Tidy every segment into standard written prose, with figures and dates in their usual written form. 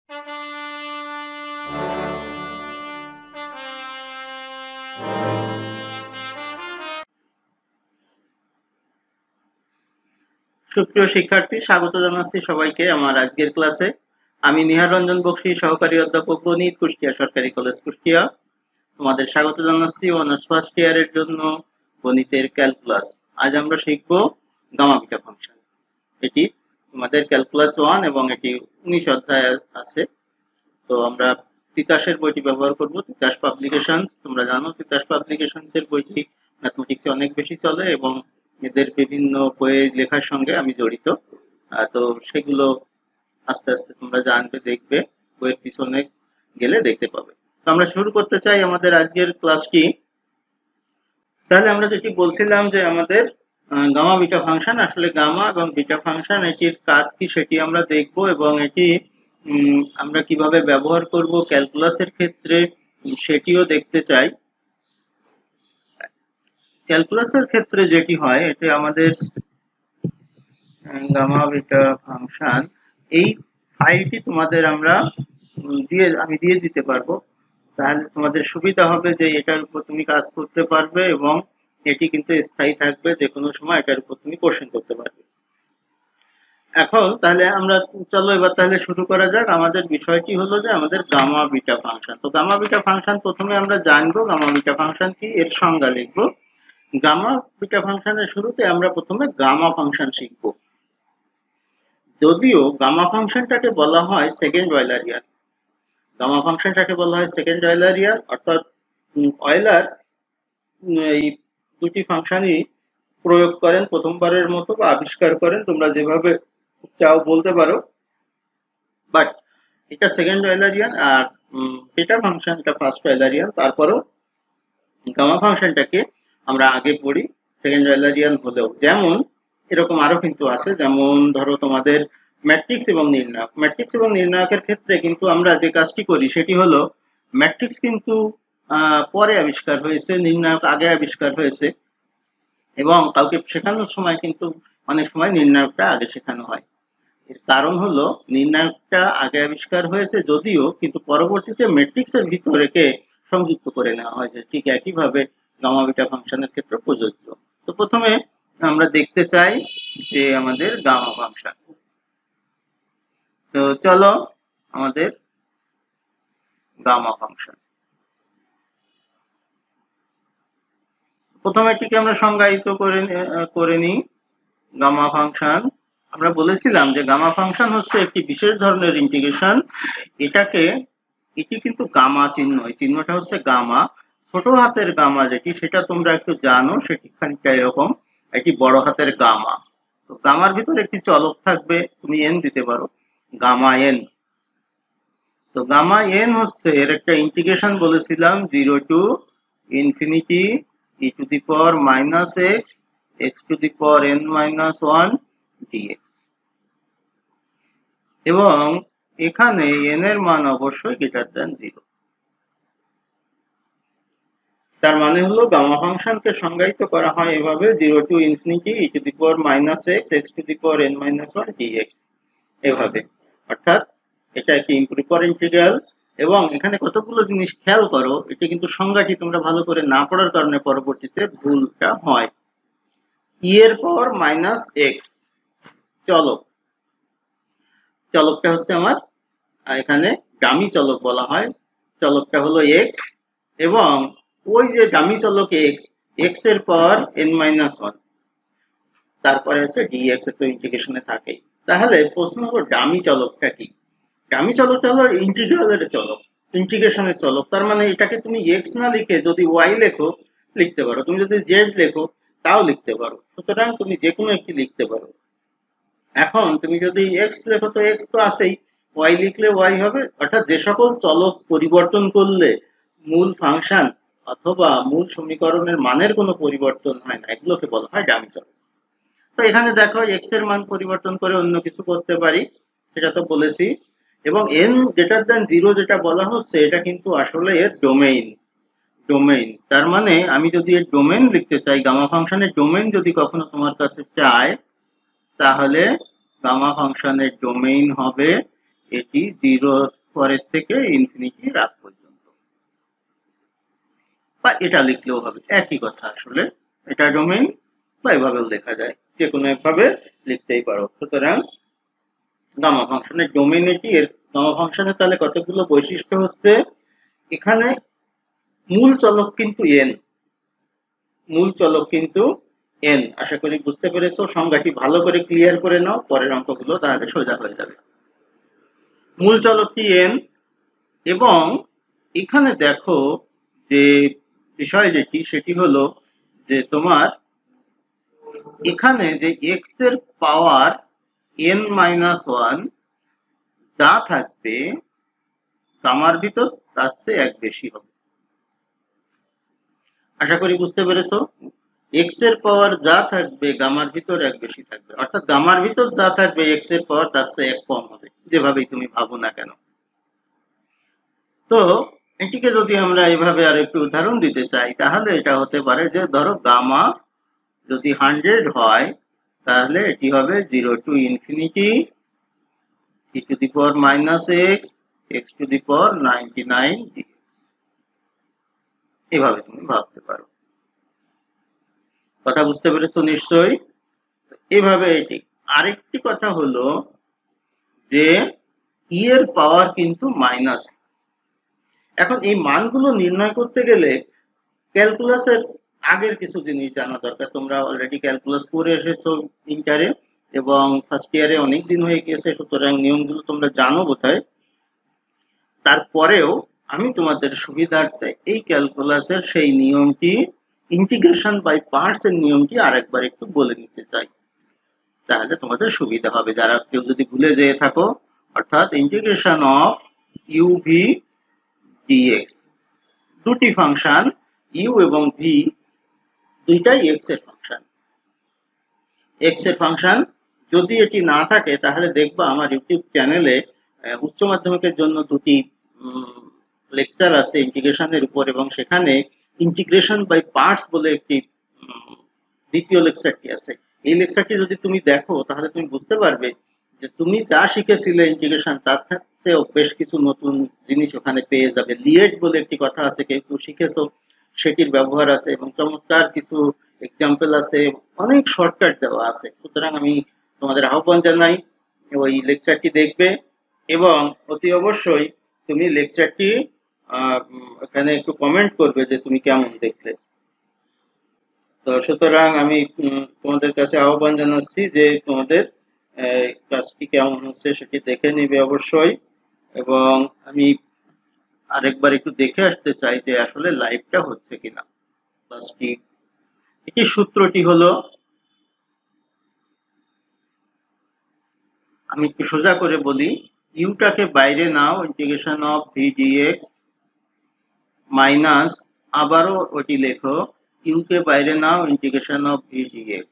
সুপ্রিয় শিক্ষার্থী, স্বাগত জানাচ্ছি সবাইকে আমার আজকের ক্লাসে। আমি নিহার রঞ্জন বক্সী, সহকারী অধ্যাপক গণিত, কুষ্টিয়া সরকারি কলেজ কুষ্টিয়া। তোমাদের স্বাগত জানাচ্ছি অনার্স ফার্স্ট ইয়ারের জন্য গণিতের ক্যালকুলাস। আজ আমরা শিখব গামা বিটা ফাংশন। এটি তোমাদের ক্যালকুলাস 1 এবং এটি 19 অধ্যায় আছে। তো আমরা তিতাসের বইটি ব্যবহার করব, তিতাস পাবলিকেশনস। তোমরা জানো তিতাস পাবলিকেশনস এর বইটি ম্যাথমেটিক্সে অনেক বেশি চলে এবং এদের বিভিন্ন বই লেখার সঙ্গে আমি জড়িত। তো সেগুলো আস্তে আস্তে তোমরা জানবে, দেখবে, বইয়ের পিছনে গেলে দেখতে পাবে। তো আমরা শুরু করতে চাই আমাদের আজকের ক্লাসটি। তাহলে আমরা যেটি বলছিলাম যে আমাদের গামা বিটা ফাংশন, আসলে গামা এবং বিটা ফাংশন এটির কাজ কি সেটি আমরা দেখব এবং এটি আমরা কিভাবে ব্যবহার করব ক্যালকুলাসের ক্ষেত্রে সেটিও দেখতে চাই। ক্যালকুলাসের ক্ষেত্রে যেটি হয়, এটি আমাদের গামা বিটা ফাংশন, এই ফাইলটি তোমাদের আমি দিয়ে দিতে পারবো। তাহলে তোমাদের সুবিধা হবে যে এটার উপর তুমি কাজ করতে পারবে এবং এটি কিন্তু স্থায়ী থাকবে, যে কোনো সময় এটার উপর তুমি কোশ্চেন করতে পারবে। এখন তাহলে আমরা চলো এবার তাহলে শুরু করা যাক। আমাদের বিষয়টি হলো যে আমাদের গামা বিটা ফাংশন। তো গামা বিটা ফাংশন প্রথমে আমরা জানবো গামা বিটা ফাংশন কি, এর সংজ্ঞা লিখবো। গামা বিটা ফাংশনের শুরুতে আমরা প্রথমে গামা ফাংশন শিখবো। যদিও গামা ফাংশনটাকে বলা হয় সেকেন্ড অয়েলারিয়ান, গামা ফাংশনটাকে বলা হয় সেকেন্ড অয়েলারিয়ান, অর্থাৎ অয়েলার এই দুটি ফাংশনই প্রয়োগ করেন প্রথমবারের মতো বা আবিষ্কার করেন, তোমরা যেভাবে চাও বলতে পারো। বাট এটা সেকেন্ড অয়েলারিয়ান আর বিটা ফাংশন এটা ফার্স্ট অয়েলারিয়ান। তারপরও গামা ফাংশনটাকে আমরা আগে পড়ি সেকেন্ড অয়েলারিয়ান হলেও। যেমন এরকম আরো কিন্তু আছে, যেমন ধরো তোমাদের ম্যাট্রিক্স এবং নির্ণায়ক। ম্যাট্রিক্স এবং নির্ণায়কের ক্ষেত্রে কিন্তু আমরা যে কাজটি করি সেটি হলো, ম্যাট্রিক্স কিন্তু পরে আবিষ্কার হয়েছে, নির্ণায়ক আগে আবিষ্কার হয়েছে, এবং কাউকে শেখানোর সময় কিন্তু অনেক সময় নির্ণায়কটা আগে শেখানো হয়। এর কারণ হলো নির্ণায়কটা আগে আবিষ্কার হয়েছে যদিও, কিন্তু পরবর্তীতে ম্যাট্রিক্সের ভিতরে সংযুক্ত করে নেওয়া হয়েছে। ঠিক একইভাবে গামা বিটা ফাংশনের ক্ষেত্রে প্রযোজ্য। তো প্রথমে আমরা দেখতে চাই যে আমাদের গামা ফাংশন। তো চলো আমাদের গামা ফাংশন, প্রথমে এটিকে আমরা সংজ্ঞায়িত করে নিই। গামা ফাংশন, আমরা বলেছিলাম যে গামা ফাংশন হচ্ছে একটি বিশেষ ধরনের ইন্টিগ্রেশন। এটি কিন্তু গামা চিহ্ন, এই চিহ্নটা হচ্ছে গামা, ছোট হাতের গামা যেটি, সেটা তোমরা একটু জানো, সেটি খানিকটা এরকম, এটি বড় হাতের গামা। তো গামার ভিতরে একটি চলক থাকবে, তুমি এন দিতে পারো, গামা এন। তো গামা এন হচ্ছে এর একটা ইন্টিগ্রেশন বলেছিলাম, 0 to infinity e to the power minus x to the power n minus 1 dx, এবং এখানে n এর মান অবশ্যই গ্রেটার দ্যান 0। তার মানে হলো গামা ফাংশনকে সংজ্ঞায়িত করা হয় এভাবে, 0 to infinity e to the power minus x to the power n minus 1 dx, এভাবে। অর্থাৎ এটা একটি ইম্প্রপার ইন্টিগ্রাল। এবং এখানে কতগুলো জিনিস খেয়াল করো, এটা কিন্তু সংজ্ঞাটি তোমরা ভালো করে না পড়ার কারণে পরবর্তীতে ভুলটা হয়। ই এর পাওয়ার মাইনাস এক্স চলক, চলকটা হচ্ছে আমার এখানে ডামি চলক বলা হয়, চলকটা হলো এক্স, এবং ওই যে ডামি চলক এক্স এর পাওয়ার n মাইনাস 1, তারপরে আছে ডিএক্স, তো ইন্টিগ্রেশনে থাকে। তাহলে প্রশ্ন হলো ডামি চলকটা কি? ডামি চলকটা হলো ইন্টিগ্রালের চলক, ইন্টিগ্রেশনের চলক। তার মানে এটাকে তুমি এক্স না লিখে যদি ওয়াই লেখো লিখতে পারো, তুমি যদি জেড লেখো তাও লিখতে পারো, সুতরাং তুমি যে কোনো একটি লিখতে পারো। এখন তুমি যদি এক্স লেখো তো এক্স তো আছেই, ওয়াই লিখলে ওয়াই হবে। অর্থাৎ যে সকল চলক পরিবর্তন করলে মূল ফাংশন অথবা মূল সমীকরণের মানের কোনো পরিবর্তন হয় না, এগুলোকে বলা হয় ডামি চলক। তো এখানে দেখো এক্স এর মান পরিবর্তন করে অন্য কিছু করতে পারি, সেটা তো বলেছি। এবং n গ্রেটার দ্যান 0 যেটা বলা হচ্ছে, এটা কিন্তু আসলে এর ডোমেইন। তার মানে আমি যদি এর ডোমেইন লিখতে চাই, গামা ফাংশনের ডোমেইন যদি কখনো তোমার কাছে চাই, তাহলে গামা ফাংশনের ডোমেইন হবে এটি 0 পরের থেকে ইনফিনিটি আগ পর্যন্ত, বা এটা লিখলেও হবে, একই কথা আসলে। এটা ডোমেইন বা এভাবেও লেখা যায়, যে কোনো একভাবে লিখতেই পারো। সুতরাং গামা ফাংশনের ডোমেইন এটি। এর গামা ফাংশনের তাহলে কতগুলো বৈশিষ্ট্য হচ্ছে, এখানে মূল চলক কিন্তু এন, মূল চলক কিন্তু এন। আশা করি বুঝতে পেরেছো। সংজ্ঞাটি ভালো করে ক্লিয়ার করে নাও, পরের অঙ্কগুলো তাহলে সোজা হয়ে যাবে। মূল চলকটি এন, এবং এখানে দেখো যে বিষয় যেটি, সেটি হলো যে তোমার এখানে যে এক্স এর পাওয়ার এন মাইনাস ওয়ান যা থাকবে গামার ভিতর তার চেয়ে এক বেশি হবে। আশা করি বুঝতে পেরেছো। এক্স এর পাওয়ার যা থাকবে গামার ভিতর এক বেশি থাকবে, অর্থাৎ গামার ভিতর যা থাকবে এক্স এর পাওয়ার তার চেয়ে এক কম হবে, যেভাবেই তুমি ভাবো না কেন। তো এটিকে যদি আমরা এইভাবে আর একটু উদাহরণ দিতে চাই, তাহলে এটা হতে পারে যে ধরো গামা যদি 100 হয়, তাহলে এটি হবে 0 to infinity e to the power minus x x to the power 99 dx। এভাবে তুমি ভাবতে পারো। কথা বুঝতে পেরেছো নিশ্চয়ই। এভাবে এটি। আরেকটি কথা হলো যে ই এর পাওয়ার কিন্তু মাইনাস। এখন এই মানগুলো নির্ণয় করতে গেলে ক্যালকুলাসের আগের কিছু জিনিস জানা দরকার। তোমরা অলরেডি ক্যালকুলাস করে এসেছো ইন্টারে, এবং ফার্স্ট ইয়ারে অনেক দিন হয়ে গিয়েছে, সুতরাং নিয়মগুলো তোমরা জানো বোধহয়। তারপরেও আমি তোমাদের সুবিধার্থে এই ক্যালকুলাসের সেই নিয়মটি, ইন্টিগ্রেশন বাই পার্টস এর নিয়মটি আরেকবার একটু বলে নিতে চাই, তাহলে তোমাদের সুবিধা হবে যারা কেউ যদি ভুলে যেয়ে থাকো। অর্থাৎ integration of u v dx, দুটি ফাংশন ইউ এবং ভি দুইটাই এক্স এর ফাংশন। এক্স এর ফাংশন যদি এটি না থাকে, তাহলে দেখবা আমার ইউটিউব চ্যানেলে উচ্চ মাধ্যমিকের জন্য দুটি লেকচার আছে ইন্টিগ্রেশনের উপর, এবং সেখানে ইন্টিগ্রেশন বাই পার্টস বলে একটি দ্বিতীয় লেকচারটি আছে। এই লেকচারটি যদি তুমি দেখো, তাহলে তুমি বুঝতে পারবে যে তুমি যা শিখেছিলে ইন্টিগ্রেশন, তার ক্ষেত্রেও বেশ কিছু নতুন জিনিস ওখানে পেয়ে যাবে। লিয়েট বলে একটি কথা আছে, কেউ শিখেছো, সেটির ব্যবহার আছে, এবং চমৎকার কিছু এক্সাম্পল আছে, অনেক শর্টকাট দেওয়া আছে। সুতরাং আমি তোমাদের আহ্বান জানাই ওই লেকচারটি দেখবে, এবং অতি অবশ্যই তুমি লেকচারটি এখানে একটু কমেন্ট করবে যে তুমি কেমন দেখলে। তো সুতরাং আমি তোমাদের কাছে আহ্বান জানাচ্ছি যে তোমাদের ক্লাসটি কেমন হচ্ছে সেটি দেখে নিবে অবশ্যই, এবং আমি আরেকবার একটু দেখে আসতে চাই যে আসলে লাইভটা হচ্ছে কিনা ক্লাসটি। এটি সূত্রটি হলো, আমি একটু সোজা করে বলি, ইউটাকে বাইরে নাও, integration of v dx minus, আবারও ওটি লেখো, ইউকে বাইরে নাও, ইন্টিগ্রেশন অফ ভি ডিএক্স।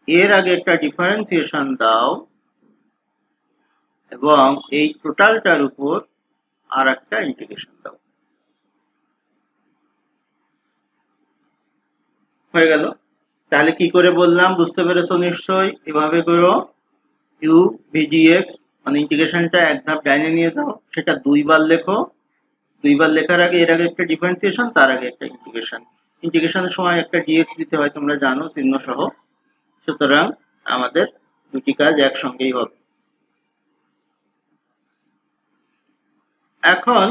এর আগে একটা ডিফারেন্সিয়েশন দাও, এবং এই টোটালটার উপর আর একটা ইন্টিগ্রেশন দাও। হয়ে গেল। তাহলে কি করে বললাম বুঝতে পেরেছো নিশ্চয়ই। এভাবে করো, ইউ ভিডিএক্স মানে ইন্টিগ্রেশনটা এক ধাপ ডাইনে নিয়ে যাও, সেটা দুইবার লেখো। দুইবার লেখার আগে এর আগে একটা ডিফারেন্সিয়েশন, তার আগে একটা ইন্টিগ্রেশন। ইন্টিগ্রেশনের সময় একটা ডিএক্স দিতে হয়, তোমরা জানো, চিহ্ন সহ। সুতরাং আমাদের দুটি কাজ একসঙ্গেই হবে। এখন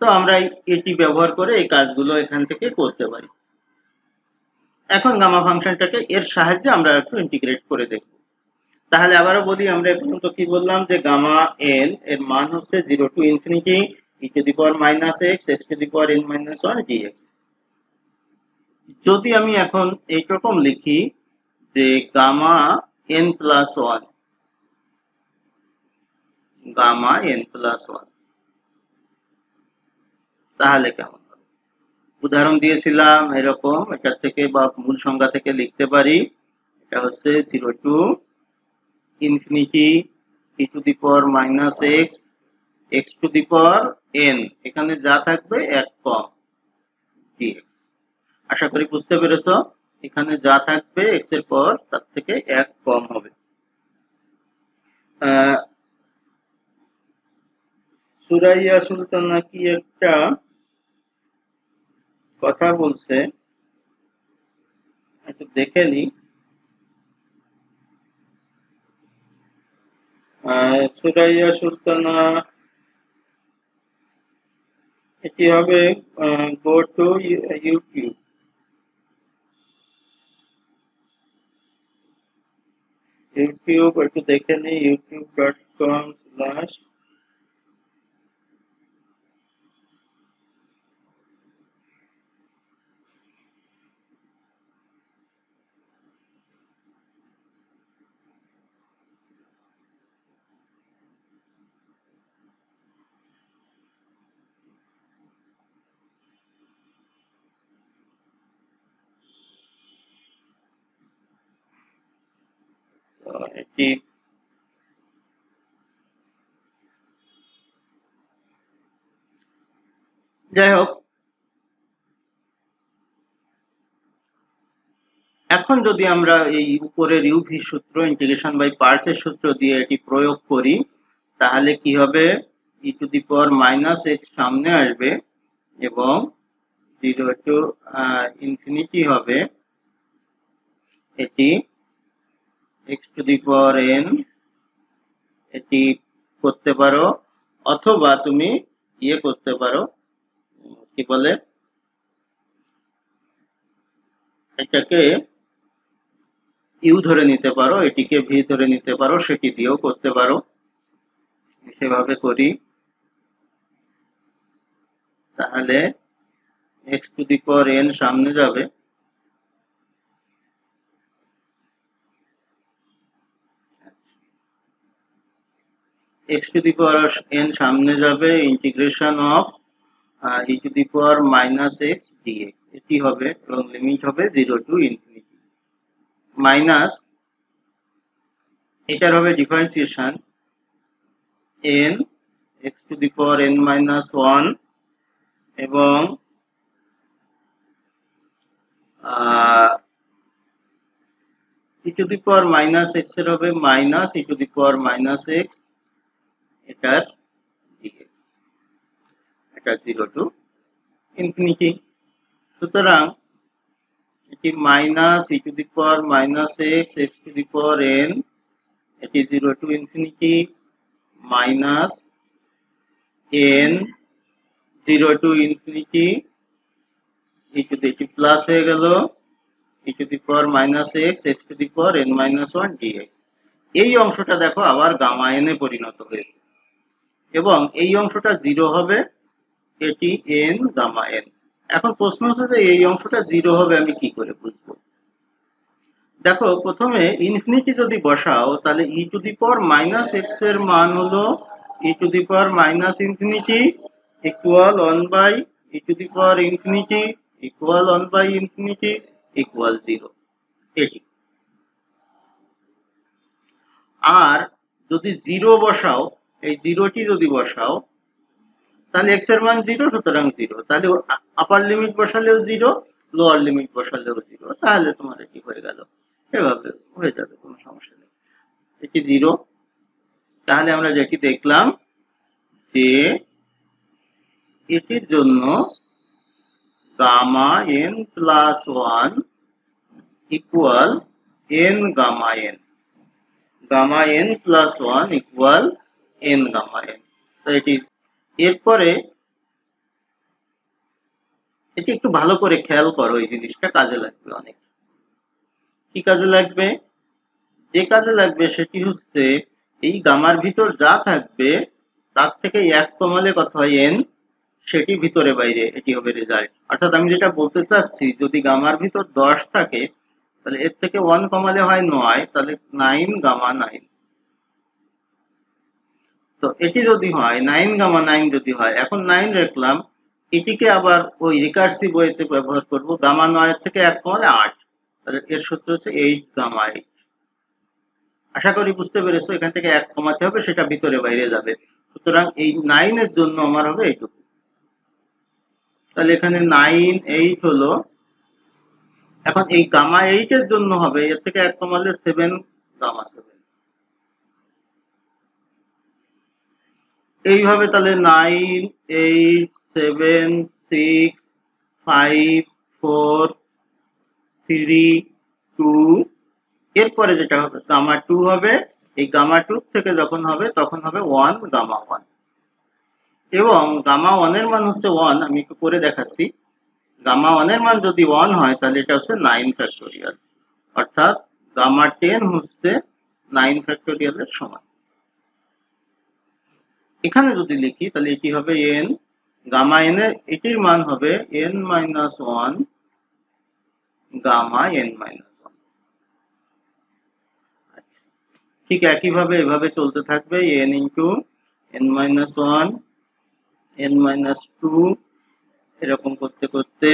তো আমরা এটি ব্যবহার করে এই কাজগুলো এখান থেকে করতে পারি। এখন গামা ফাংশনটাকে এর সাহায্যে আমরা একটু ইন্টিগ্রেট করে দেখব। তাহলে আবারও বলি, আমরা এখন তো কি বললাম যে গামা এন এর মান হচ্ছে 0 to infinity e to the power minus x x to the power n minus 1 dx। যদি আমি এখন এইরকম লিখি যে gamma n plus 1, gamma n plus 1, তাহলে কেমন হবে? উদাহরণ দিয়েছিলাম এরকম, এটা থেকে বা মূল সংজ্ঞা থেকে লিখতে পারি, এটা হচ্ছে 0 to infinity e to the power minus x x to the power n, এখানে যা থাকবে এক কম dx। আশা করি বুঝতে পেরেছো, এখানে যা থাকবে x এর পাওয়ার তার থেকে এক কম হবে। সুরাইয়া সুলতানা কি একটা কথা বলছে, একটু দেখে নি। সুরাইয়া সুলতানা এটি হবে গো টু ইউটিউব। ইউটিউব একটু দেখে নি, youtube.com/ এটি যাই হোক, এখন যদি আমরা এই উপরের ইউভি সূত্র, ইন্টিগ্রেশন বাই পার্টস এর সূত্র দিয়ে এটি প্রয়োগ করি, তাহলে কি হবে, e to the power minus x সামনে আসবে এবং 0 টু ইনফিনিটি হবে এটি x to the power n. এটি করতে পারো, অথবা তুমি ইয়ে করতে পারো, কি বলে, এটাকে ইউ ধরে নিতে পারো, এটিকে ভি ধরে নিতে পারো, সেটি দিয়েও করতে পারো। সেভাবে করি, তাহলে x to the power n সামনে যাবে, x to the power n সামনে যাবে, integration of e to the power minus x dx এটি হবে, এবং লিমিট হবে 0 টু ইনফিনিটি। মাইনাস এটার হবে differentiation n x to the power n minus 1 এবং e to the power minus x এর হবে minus e to the power minus x, এটার ডিএক্স, এটা 0 টু ইনফিনিটি। সুতরাং এটি minus e to the power minus x x to the power n, এটি 0 to infinity, minus n 0 to infinity, এটি plus হয়ে গেল e to the power minus x x to the power n minus 1 dx. এই অংশটা দেখো আবার gamma N A পরিণত হয়েছে, এবং এই অংশটা 0 হবে, এটি এন গামা এন। এখন প্রশ্ন হচ্ছে যে এই অংশটা 0 হবে আমি কি করে বুঝবো? দেখো, প্রথমে ইনফিনিটি যদি বসাও, তাহলে e to the power minus x এর মান হলো e to the power minus infinity equal 1 by e to the power infinity equal 1 by infinity equal 0, এটি। আর যদি 0 বসাও, এই 0টি যদি বসাও, তাহলে এক্স এর মান 0, সুতরাং 0, তাহলে আপার লিমিট বসালেও 0, লোয়ার লিমিট বসালেও 0, তাহলে তোমার এটি হয়ে গেল, এভাবে হয়ে যাবে, কোনো সমস্যা নেই, এটি 0। তাহলে আমরা যেটি দেখলাম যে এটির জন্য gamma n plus 1 equal n gamma n, gamma n plus 1 equal n gamma n. তো এটি, এরপরে এটি একটু ভালো করে খেয়াল করো, এই জিনিসটা কাজে লাগবে অনেক। কি কাজে লাগবে? যে কাজে লাগবে সেটি হচ্ছে এই গামার ভিতর যা থাকবে তার থেকে 1 কমালে কত হয়, এন, সেটি ভিতরে বাইরে, এটি হবে রেজাল্ট। অর্থাৎ আমি যেটা বলতে চাচ্ছি, যদি গামার ভিতর 10 থাকে, তাহলে এর থেকে 1 কমালে হয় 9, তাহলে 9 গামা 9। তো এটি যদি হয় 9 গামা 9 যদি হয়, এখন 9 রাখলাম, এটিকে আবার ওই রিকার্সিভ ওয়েতে ব্যবহার করব, গামা 9 এর থেকে 1 কমালে 8, তাহলে এর সূত্র হচ্ছে 8 গামা 8। আশা করি বুঝতে পেরেছো, এখান থেকে 1 কমাতে হবে, সেটা ভিতরে বাইরে যাবে, সুতরাং এই 9 এর জন্য আমার হবে এইটুকু। তাহলে এখানে 9 8 হলো। এখন এই গামা 8 এর জন্য হবে, এর থেকে 1 কমালে 7 গামা 7। এইভাবে তাহলে 9 8 7 6 5 4 3 2 এরপরে যেটা হবে গামা 2 হবে। এই গামা 2 থেকে যখন হবে তখন হবে 1 গামা 1 এবং গামা 1 এর মান হচ্ছে 1। আমি একটু করে দেখাচ্ছি। গামা 1 এর মান যদি 1 হয় তাহলে এটা হচ্ছে 9 ফ্যাক্টোরিয়াল, অর্থাৎ গামা 10 হচ্ছে 9 ফ্যাক্টোরিয়াল এর সমান। এখানে যদি লিখি তাহলে এটি হবে n, গামা n এর এটির মান হবে n minus 1 gamma n minus 1। ঠিক একইভাবে এভাবে চলতে থাকবে n into n minus 1 n minus 2 এরকম করতে করতে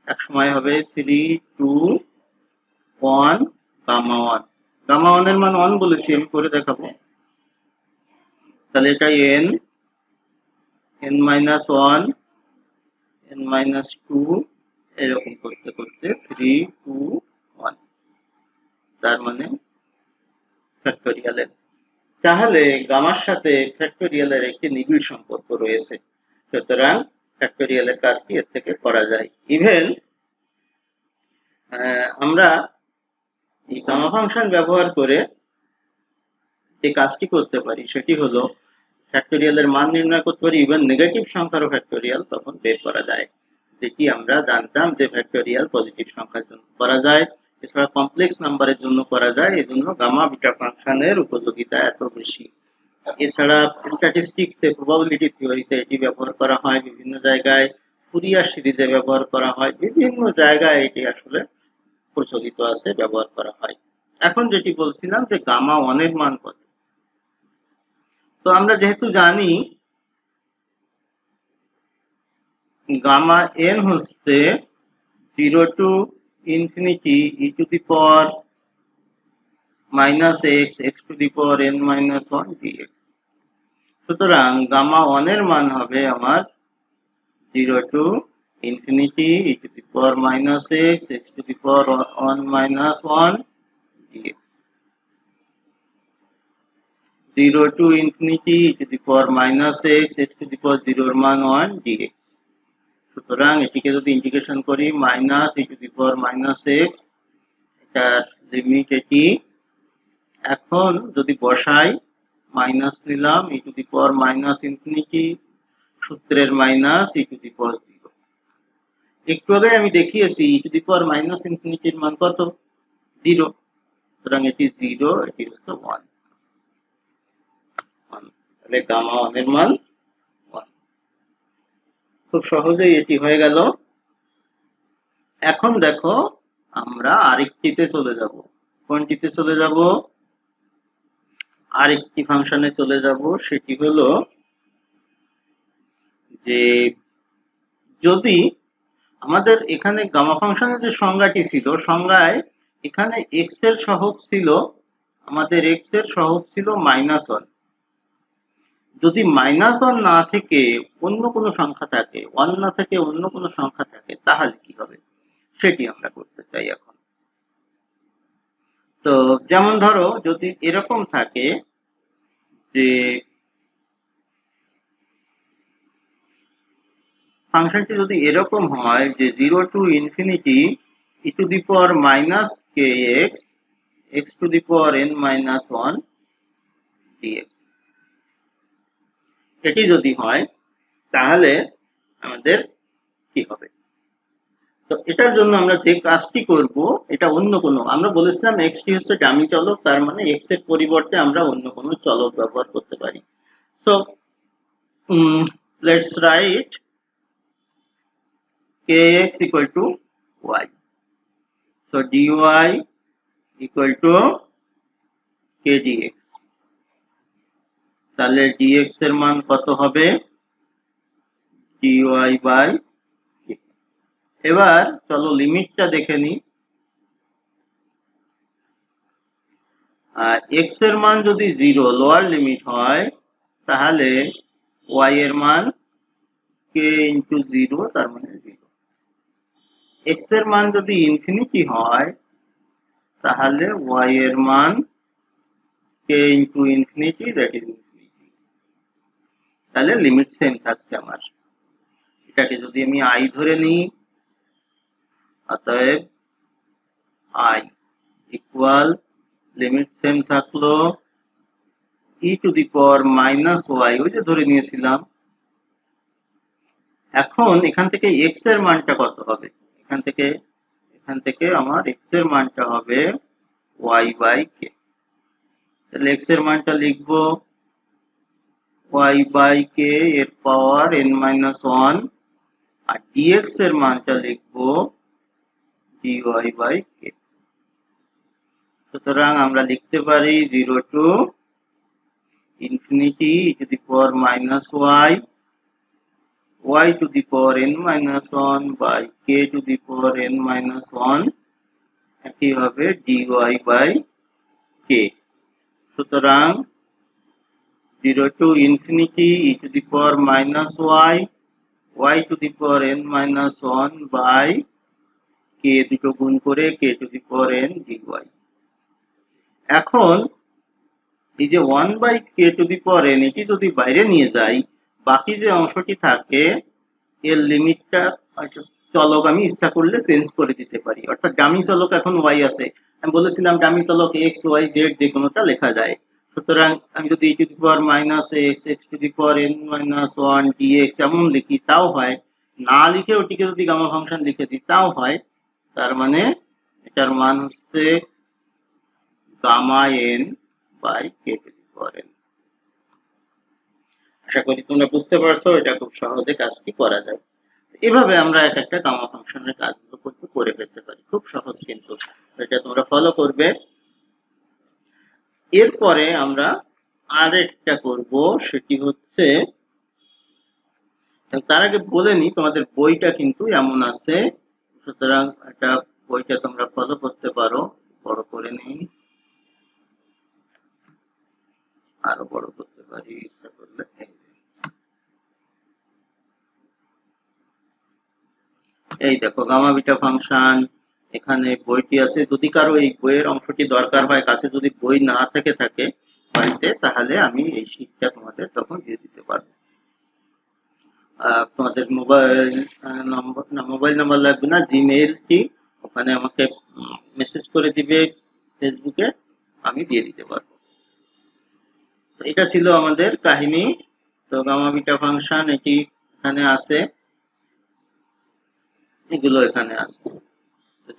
এক সময় হবে 3 2 1 গামা 1। গামা 1 এর মান 1 বলেছি, আমি করে দেখাবো। তাহলে এটা n n minus 1 n minus 2 এরকম করতে করতে 3 2 1, তার মানে ফ্যাক্টোরিয়ালের। তাহলে গামার সাথে ফ্যাক্টোরিয়ালের একটি নিবিড় সম্পর্ক রয়েছে, সুতরাং ফ্যাক্টোরিয়ালের কাজটি এর থেকে করা যায়। ইভেন আমরা এই গামা ফাংশন ব্যবহার করে যে কাজটি করতে পারি সেটি হলো ফ্যাক্টোরিয়ালের মান নির্ণয় করতে পারি। ইভেন নেগেটিভ সংখ্যারও ফ্যাক্টোরিয়াল তখন বের করা যায়, যেটি আমরা জানতাম যে ফ্যাক্টোরিয়াল পজিটিভ সংখ্যার জন্য করা যায়, এছাড়া কমপ্লেক্স নাম্বারের জন্য করা যায়। এজন্য গামা বিটা ফাংশনের উপযোগিতা এত বেশি। এছাড়া স্ট্যাটিস্টিক্সে প্রবাবিলিটি থিওরিতে এটি ব্যবহার করা হয় বিভিন্ন জায়গায়, ফুরিয়ার সিরিজে ব্যবহার করা হয়, বিভিন্ন জায়গায় এটি আসলে প্রচলিত আছে, ব্যবহার করা হয়। এখন যেটি বলছিলাম যে গামা 1 এর মান কত, তো আমরা যেহেতু জানি গামা n হচ্ছে 0 to infinity e to the power minus x x to the power n minus 1 dx। সুতরাং গামা 1 এর মান হবে আমার 0 to infinity e to the power minus x x to the power 1 minus 1 dx। 0 to infinity e to the power minus x h to the power 0 এর মান 1 dx। সুতরাং এটিকে যদি ইন্টিগ্রেশন করি minus e to the power minus x, এটার limit এটি। এখন যদি বসাই মাইনাস নিলাম e to the power minus infinity, সূত্রের minus e to the power 0। একটু আগে আমি দেখিয়েছি e to the power minus infinity এর মান কত, 0। সুতরাং এটি 0, এটি হচ্ছে 1। তাহলে গামা 1 এর মান 1। খুব সহজেই এটি হয়ে গেল। এখন দেখো আমরা আরেকটিতে চলে যাব। কোনটিতে চলে যাব? আরেকটি ফাংশনে চলে যাব, সেটি হলো যে যদি আমাদের এখানে গামা ফাংশনের যে সংজ্ঞাটি ছিল, সংজ্ঞায় এখানে x এর সহগ ছিল, আমাদের x এর সহগ ছিল -1। যদি -1 না থেকে অন্য কোনো সংখ্যা থাকে, 1 না থেকে অন্য কোনো সংখ্যা থাকে, তাহলে কি হবে সেটি আমরা করতে চাই এখন। তো যেমন ধরো যদি এরকম থাকে যে ফাংশনটি যদি এরকম হয় যে 0 to infinity e to the power minus kx x to the power n minus 1 dx, এটি যদি হয় তাহলে আমাদের কি হবে? তো এটার জন্য আমরা যে কাজটি করব, এটা অন্য কোনো, আমরা বলেছিলাম x টি হচ্ছে ডামি চলক, তার মানে x এর পরিবর্তে আমরা অন্য কোনো চলক ব্যবহার করতে পারি। So let's write kx equal to y. So dy equal to k dx। তাহলে dx এর মান কত হবে? dy by k। এবার চলো লিমিটটা দেখে নিই। x এর মান যদি 0 লোয়ার লিমিট হয় তাহলে y এর মান k into 0, তার মানে 0। x এর মান যদি ইনফিনিটি হয় তাহলে y এর মান k into infinity, that is infinity। তাহলে লিমিট সেম থাকছে আমার। এটাকে যদি আমি আই ধরে নিই, অতএব আই ইকুয়াল লিমিট সেম থাকলো e to the power minus y, ওই যে ধরে নিয়েছিলাম। এখন এখান থেকে এক্স এর মানটা কত হবে? এখান থেকে আমার এক্স এর মানটা হবে ওয়াই বাই কে। তাহলে এক্স এর মানটা লিখবো ওয়াই বাই কে এর পাওয়ার এন মাইনাস ওয়ান, আর ডিএক্স এর মানটা লিখবো dy বাই কে। সুতরাং আমরা লিখতে পারি 0 to infinity e to the power minus y, y to the power n minus 1 by k to the power n minus 1 একই হবে dy by k। সুতরাং 0 to infinity e to the power minus y, y to the power n minus 1 by k দুটো গুণ করে k to the power n dy। এখন এই যে 1 by k to the power n এটি যদি বাইরে নিয়ে যাই, বাকি যে অংশটি থাকে এর লিমিটটা চলক আমি ইচ্ছা করলে চেঞ্জ করে দিতে পারি। অর্থাৎ ডামি চলক এখন y আছে, আমি বলেছিলাম ডামি চলক x y z যে কোনোটা লেখা যায়। সুতরাং আমি যদি e to the power minus x, x to the power n minus 1 dx এমন লিখি তাও হয়, না লিখে ওটিকে যদি গামা ফাংশন লিখে দিই তাও হয়। তার মানে এটার মান হচ্ছে gamma n by k to the power n। আশা করি তোমরা বুঝতে পারছো, এটা খুব সহজে কাজটি করা যায়। এভাবে আমরা এক একটা গামা ফাংশনের কাজগুলো করে ফেলতে পারি, খুব সহজ কিন্তু, এটা তোমরা ফলো করবে। এরপরে আমরা আরেকটা করব, সেটি হচ্ছে, তার আগে বলে নি তোমাদের বইটা কিন্তু এমন আছে, সুতরাং এটা বইটা তোমরা ফলো করতে পারো। বড় করে নিই, আরো বড় করতে পারি ইচ্ছা করলে। এই দেখো গামা বিটা ফাংশন, এখানে বইটি আছে। যদি কারো এই বইয়ের অংশটি দরকার হয়, কাছে যদি বই না থাকে বাড়িতে, তাহলে আমি এই শীটটা তোমাদের তখন দিয়ে দিতে পারবো। তোমাদের মোবাইল নাম্বার লাগবে না, জিমেইলটি ওখানে আমাকে মেসেজ করে দিবে ফেসবুকে, আমি দিয়ে দিতে পারবো। এটা ছিল আমাদের কাহিনী। তো গামা বিটা ফাংশন এটি এখানে আছে, এগুলো এখানে আছে।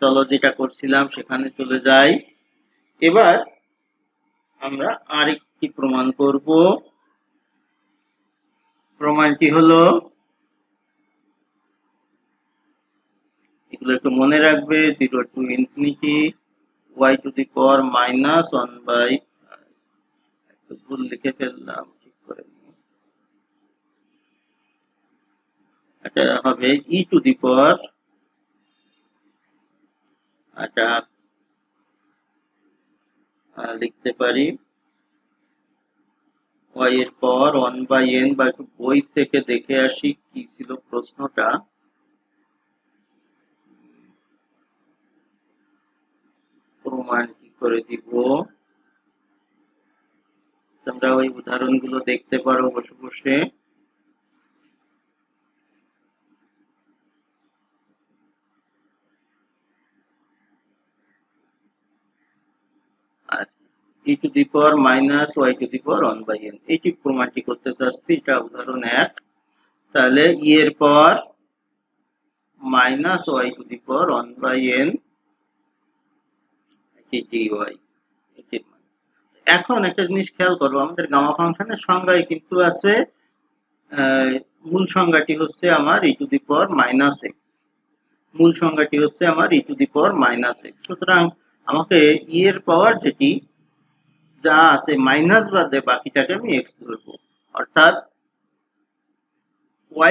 চলো যেটা করছিলাম সেখানে চলে যাই। এবার আমরা আরেকটি প্রমাণ করব। প্রমাণটি হলো, এগুলো একটু মনে রাখবে, 0 to infinity y to the power minus 1 by, ভুল লিখে ফেললাম, ঠিক করে এটা হবে ই টু দি পাওয়ার, এটা লিখতে পারি y এর পাওয়ার 1 বাই n, বা একটু বই থেকে দেখে আসি কি ছিল প্রশ্নটা। প্রমাণ কি করে দিব, তোমরা ওই উদাহরণগুলো দেখতে পারো বসে বসে। e to the power minus y to the power 1 by n, এইটি প্রমাণটি করতে চাচ্ছি, এটা উদাহরণ 1। তাহলে e এর power minus y to the power 1 by n dy। এখন একটা জিনিস খেয়াল করো, আমাদের গামা ফাংশনের সংজ্ঞায় কিন্তু আছে, মূল সংজ্ঞাটি হচ্ছে আমার e to the power minus x, মূল সংজ্ঞাটি হচ্ছে আমার e to the power minus x। সুতরাং আমাকে e এর পাওয়ার যেটি যা আছে মাইনাস বাদে বাকিটাকে আমি x ধরবো, অর্থাৎ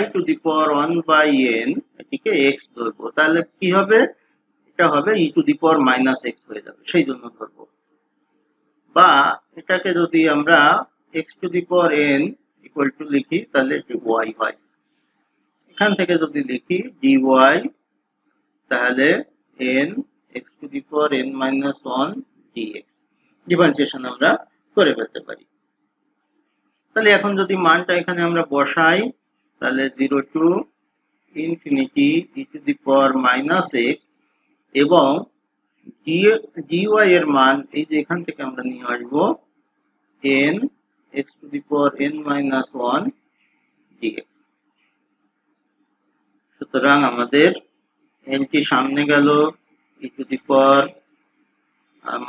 y to the power 1 by n এটিকে x ধরবো। তাহলে কি হবে, এটা হবে e to the power minus x হয়ে যাবে, সেই জন্য ধরবো। বা এটাকে যদি আমরা x to the power n equal to লিখি, তাহলে এটি y হয়। এখান থেকে যদি লিখি dy, তাহলে n x to the power n minus 1 dx, differentiation আমরা করে ফেলতে পারি। তাহলে এখন যদি মানটা এখানে আমরা বসাই, তাহলে 0 to infinity e to the power minus x, এবং dy এর মান এই যে এখান থেকে আমরা নিয়ে আসবো n x to the power n minus 1 dx। সুতরাং আমাদের n টি সামনে গেল, e to the power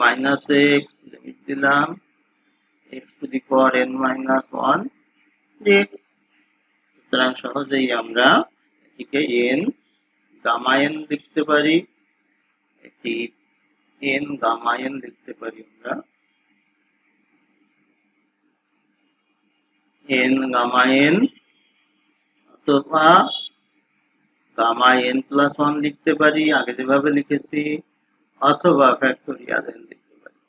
minus x, limit দিলাম x to the power n minus 1 dx। সুতরাং সহজেই আমরা এটিকে n গামা n লিখতে পারি, এটি n গামা n লিখতে পারি আমরা n গামা n, অথবা গামা n প্লাস 1 লিখতে পারি আগে যেভাবে লিখেছি, অথবা ফ্যাক্টোরিয়াল n লিখতে পারি,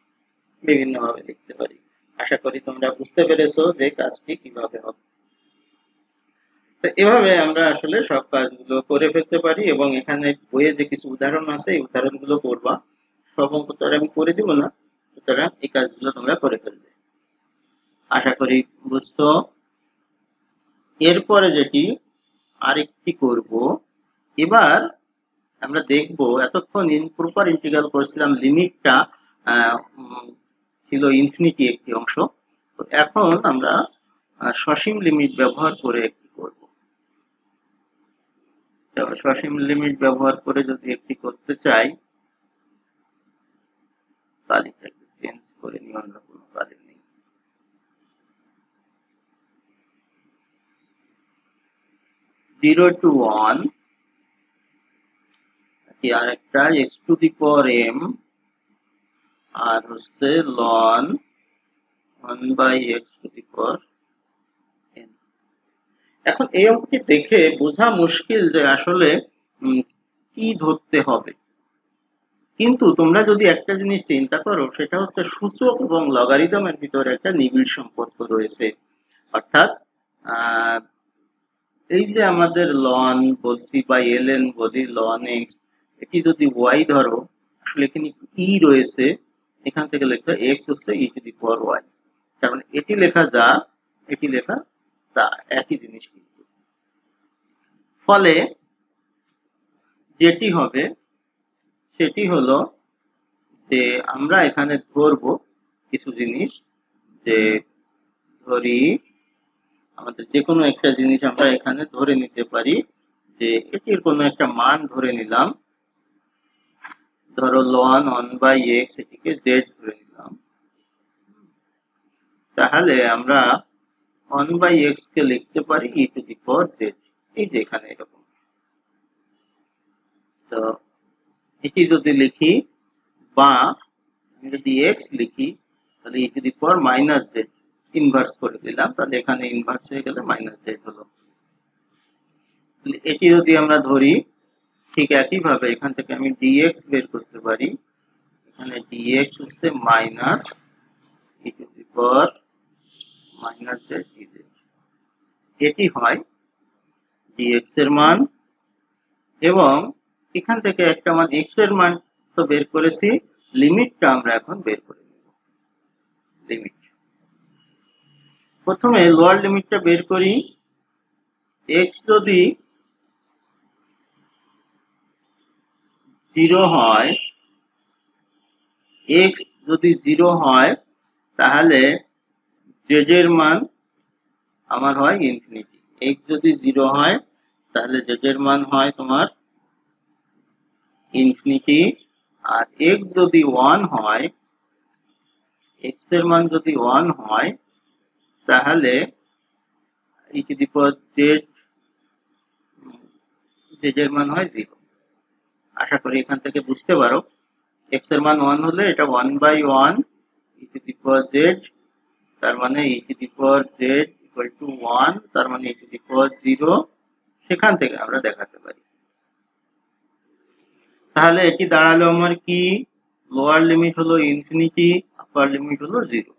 বিভিন্ন ভাবে লিখতে পারি। আশা করি তোমরা বুঝতে পেরেছো যে কাজটি কিভাবে হবে। তো এভাবে আমরা আসলে সব কাজগুলো করে ফেলতে পারি, এবং এখানে বইয়ে যে কিছু উদাহরণ আছে এই উদাহরণগুলো করবা, সব অঙ্ক তো আর আমি করে দিব না, সুতরাং এই কাজগুলো তোমরা করে ফেলবে। আশা করি বুঝছো। এরপরে যেটি আরেকটি করব, এবার আমরা দেখব এতক্ষণ ইমপ্রপার ইন্টিগ্রাল করেছিলাম, লিমিটটা ছিল ইনফিনিটি একটি অংশ, তো এখন আমরা সসীম লিমিট ব্যবহার করে একটি করব। সসীম লিমিট ব্যবহার করে যদি একটি করতে চাই, তালিকা একটু চেঞ্জ করে নিই, অন্য কোনো কাজে নেই। জিরো টু ওয়ান, আরেকটা x to the power m, আর হচ্ছে ln 1 by x to the power n. এখন এই অঙ্কটি দেখে বোঝা মুশকিল যে আসলে কি ধরতে হবে, কিন্তু তোমরা যদি একটা জিনিস চিন্তা করো, সেটা হচ্ছে সূচক এবং লগারিদমের ভিতরে একটা নিবিড় সম্পর্ক রয়েছে। অর্থাৎ এই যে আমাদের লন বলছি বা এলএন বলি, লন এক্স, এটি যদি ওয়াই ধরো, আসলে এখানে ই রয়েছে, এখান থেকে লেখা এক্স হচ্ছে e to the power y, তার মানে এটি লেখা যা এটি লেখা তা, একই জিনিস। কিন্তু ফলে যেটি হবে সেটি হলো যে আমরা এখানে ধরবো কিছু জিনিস, যে ধরি আমাদের যে কোনো একটা জিনিস আমরা এখানে ধরে নিতে পারি, যে এটির কোনো একটা মান ধরে নিলাম, ধরো লন 1 বাই এক্স, এটিকে জেড ধরে নিলাম। তাহলে আমরা 1 বাই এক্স কে লিখতে পারি ই টু দি পাওয়ার জেড, এই যে এখানে এরকম। তো এটি যদি লিখি, বা আমি যদি এক্স লিখি, তাহলে e to the power minus z, inverse করে দিলাম, তাহলে এখানে ইনভার্স হয়ে গেলে মাইনাস জেড হলো। এটি যদি আমরা ধরি, ঠিক একই ভাবে এখান থেকে আমি ডিএক্স বের করতে পারি, এখানে ডিএক্স হচ্ছে minus e to the power minus Z DZ, এটি হয় ডিএক্স এর মান। এবং এখান থেকে একটা মান এক্স এর মান তো বের করেছি, লিমিটটা আমরা এখন বের করে নেব। লিমিট প্রথমে লোয়ার লিমিটটা বের করি, এক্স যদি 0 হয়, এক্স যদি 0 হয়, তাহলে জেড এর মান আমার হয় ইনফিনিটি। এক্স যদি 0 হয়, তাহলে জেড এর মান হয় তোমার ইনফিনিটি। আর এক্স যদি 1 হয়, এক্স এর মান যদি 1 হয়, তাহলে e to the power z, z এর মান হয় 0। আশা করি এখান থেকে বুঝতে পারো, এক্স এর মান 1 হলে এটা 1 by 1 e to the power z, তার মানে e to the power z equal to 1, তার মানে ই টু দি পাওয়ার 0, সেখান থেকে আমরা দেখাতে পারি। তাহলে এটি দাঁড়ালো আমার কি, লোয়ার লিমিট হলো ইনফিনিটি, আপার লিমিট হলো 0।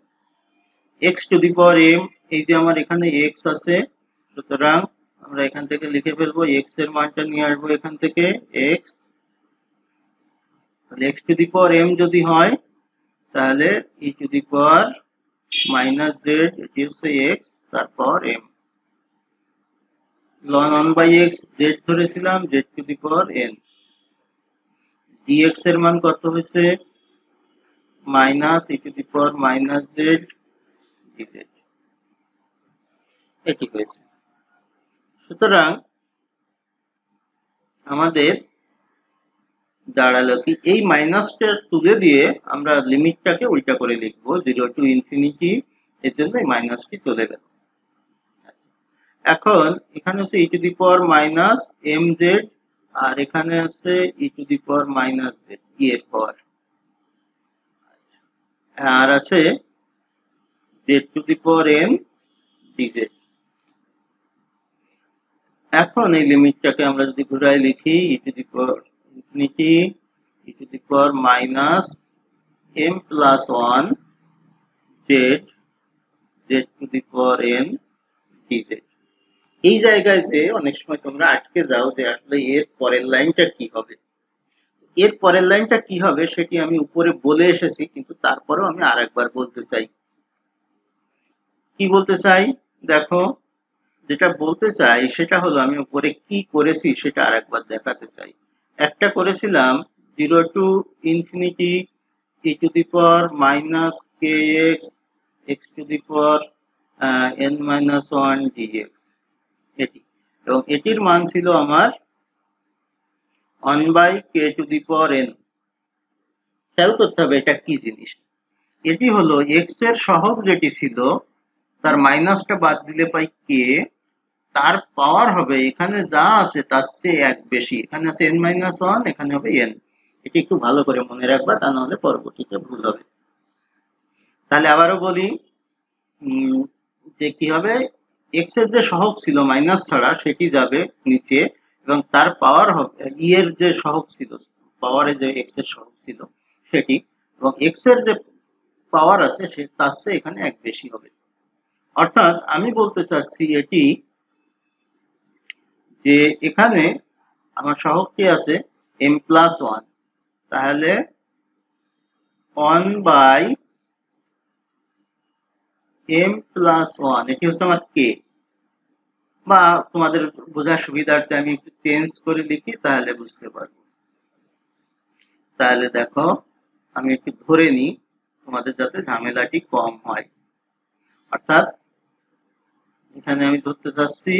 X to the power m, এই যে আমার এখানে এক্স আছে, সুতরাং আমরা এখান থেকে লিখে ফেলবো, এক্স এর মানটা নিয়ে আসবো এখান থেকে এক্স, তাহলে x to the power m যদি হয়, তাহলে e to the power minus z, এটি হচ্ছে এক্স, তারপর m ln 1 by x z ধরেছিলাম z to the power n dx এর মান কত হয়েছে minus e to the power minus z dz এটি হয়েছে। সুতরাং আমাদের দাঁড়ালো কি এই মাইনাসটা তুলে দিয়ে আমরা লিমিটটাকে উল্টা করে লিখবো 0 টু ইনফিনিটি, এর জন্য এই মাইনাসটি চলে গেল। এখন এখানে হচ্ছে e to the power minus m z আর এখানে আছে e to the power minus z e এর পাওয়ার, আর আছে z to the power n dz. এখন এই লিমিটটাকে আমরা যদি ঘুরাই লিখি e to the power infinity e to the power minus m plus one z z to the power n dz. এই জায়গায় যে অনেক সময় তোমরা আটকে যাও যে আসলে এর পরের লাইনটা কি হবে, এর পরের লাইনটা কি হবে সেটি আমি উপরে বলে এসেছি, কিন্তু তারপরেও আমি আরেকবার বলতে চাই। কি বলতে চাই দেখো, যেটা বলতে চাই সেটা হলো আমি উপরে কি করেছি সেটা আরেকবার দেখাতে চাই। একটা করেছিলাম 0 to infinity e to the power minus k x x to the power n minus one dx এটি, এবং এটির মান ছিল আমার 1 by k to the power n. খেয়াল করতে হবে এটা কি জিনিস, এটি হলো এক্স এর সহগ যেটি ছিল তার মাইনাসটা বাদ দিলে পাই কে, তার পাওয়ার হবে এখানে যা আছে তার চেয়ে এক বেশি, এখানে আছে এন মাইনাস ওয়ান, এখানে হবে এন। এটি একটু ভালো করে মনে রাখবা, তা নাহলে পরবর্তীতে ভুল হবে। তাহলে আবারও বলি যে কি হবে, এক্স এর যে সহগ ছিল মাইনাস ছাড়া সেটি যাবে নিচে, এবং তার পাওয়ার হবে ই এর যে সহগ ছিল, পাওয়ারে যে এক্স এর সহগ ছিল সেটি, এবং এক্স এর যে পাওয়ার আছে সে তার চেয়ে এখানে এক বেশি হবে। অর্থাৎ আমি বলতে চাচ্ছি এটি যে এখানে আমার সহগটি আছে এম প্লাস ওয়ান, তাহলে 1 বাই এম প্লাস ওয়ান এটি হচ্ছে আমার কে, বা তোমাদের বোঝার সুবিধার্থে আমি একটু চেঞ্জ করে লিখি তাহলে বুঝতে পারবো। তাহলে দেখো আমি একটু ধরে নিই তোমাদের যাতে ঝামেলাটি কম হয়, অর্থাৎ এখানে আমি ধরতে চাচ্ছি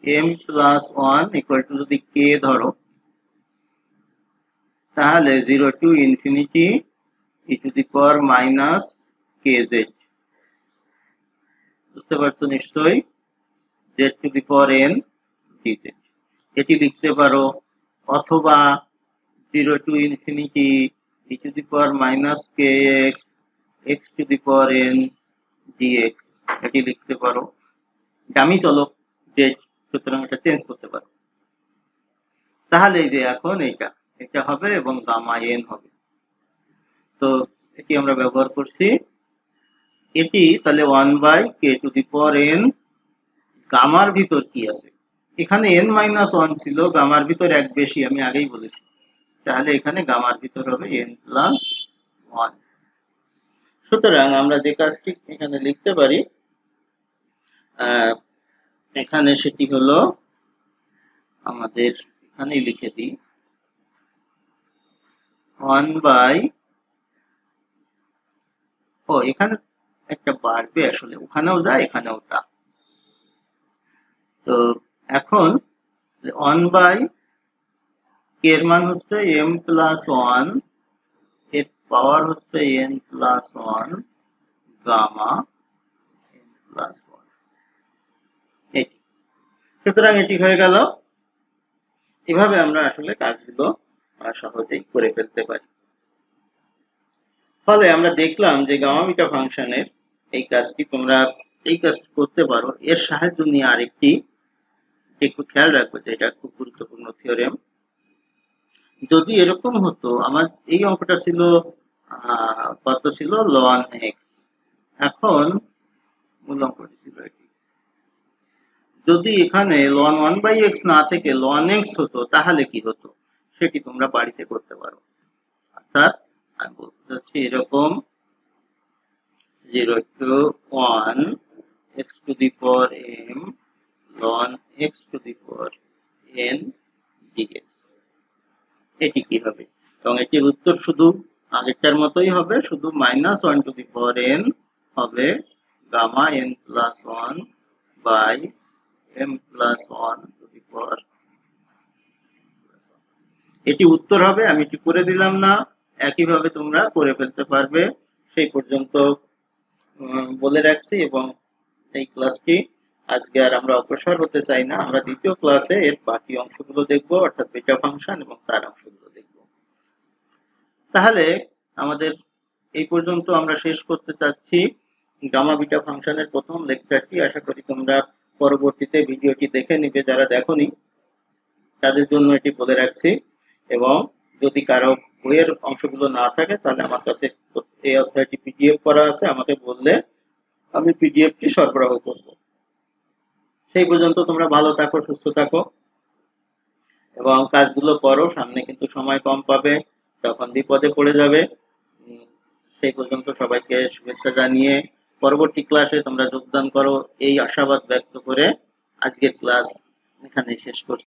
m plus one equal to, যদি কে ধরো তাহলে 0 to infinity e to the power minus k z, বুঝতে পারছো নিশ্চয়ই, z to the power n dz এটি লিখতে পারো, অথবা 0 to infinity e to the power minus k x x to the power n dx এটি লিখতে পারো। আমি চলো জেড, সুতরাং এটা চেঞ্জ করতে পারো। তাহলে এই যে এখন এটা হবে এবং গামা এন হবে, তো এটি আমরা ব্যবহার করছি। এটি তাহলে 1 by k to the power n, গামার ভিতর কি আছে, এখানে এন মাইনাস ওয়ান ছিল, গামার ভিতর এক বেশি আমি আগেই বলেছি, তাহলে এখানে গামার ভিতর হবে এন প্লাস ওয়ান। সুতরাং আমরা যে কাজটি এখানে লিখতে পারি এখানে সেটি হলো আমাদের এখানে লিখে দিই 1 বাই, ও এখানে একটা বাড়বে আসলে, ওখানেও যা এখানেও তা, তো এখন 1 বাই কে এর মান হচ্ছে এম প্লাস ওয়ান, এর পাওয়ার হচ্ছে n plus one gamma n plus one, এটি। সুতরাং এটি হয়ে গেল। এভাবে আমরা আসলে কাজগুলো সহজেই করে ফেলতে পারি। ফলে আমরা দেখলাম যে গামা বিটা ফাংশনের এই কাজটি তোমরা এই কাজটি করতে পারো। এর সাহায্য নিয়ে আরেকটি একটু খেয়াল রাখবো যে এটা খুব গুরুত্বপূর্ণ থিওরেম। যদি এরকম হতো, আমার এই অঙ্কটা ছিল কত ছিল ln x, এখন মূল অঙ্কটি ছিল এটি, যদি এখানে ln 1 বাই x না থেকে ln x হতো তাহলে কি হতো সেটি তোমরা বাড়িতে করতে পারো। অর্থাৎ আমি বলতে চাচ্ছি এরকম 0 to 1 x to the power m ln x to the power n dx। এটি কি হবে? এবং এটির উত্তর শুধু আগেরটার মতোই হবে, শুধু -1 to the power n হবে gamma n plus 1 by m plus 1 to the power। এটি উত্তর হবে, আমি এটি করে দিলাম না, একইভাবে তোমরা করে ফেলতে পারবে। সেই পর্যন্ত বলে রাখছি। এবং এই ক্লাসটি আজকে আর আমরা অগ্রসর হতে চাই না, আমরা দ্বিতীয় ক্লাসে এর বাকি অংশগুলো দেখব, অর্থাৎ বিটা ফাংশন এবং তার অংশগুলো দেখব। তাহলে আমাদের এই পর্যন্ত আমরা শেষ করতে চাচ্ছি গামা বিটা ফাংশনের প্রথম লেকচারটি। আশা করি তোমরা পরবর্তীতে ভিডিওটি দেখে নিবে, যারা দেখোনি তাদের জন্য এটি বলে রাখছি। এবং যদি কারো বইয়ের অংশগুলো না থাকে তাহলে আমার কাছে এই অধ্যায়টি পিডিএফ করা আছে, আমাকে বললে আমি পিডিএফটি সরবরাহ করব। সেই পর্যন্ত তোমরা ভালো থাকো, সুস্থ থাকো এবং কাজগুলো করো। সামনে কিন্তু সময় কম পাবে, তখন বিপদে পড়ে যাবে। সেই পর্যন্ত সবাইকে শুভেচ্ছা জানিয়ে পরবর্তী ক্লাসে তোমরা যোগদান করো এই আশাবাদ ব্যক্ত করে আজকের ক্লাস এখানে শেষ করছি।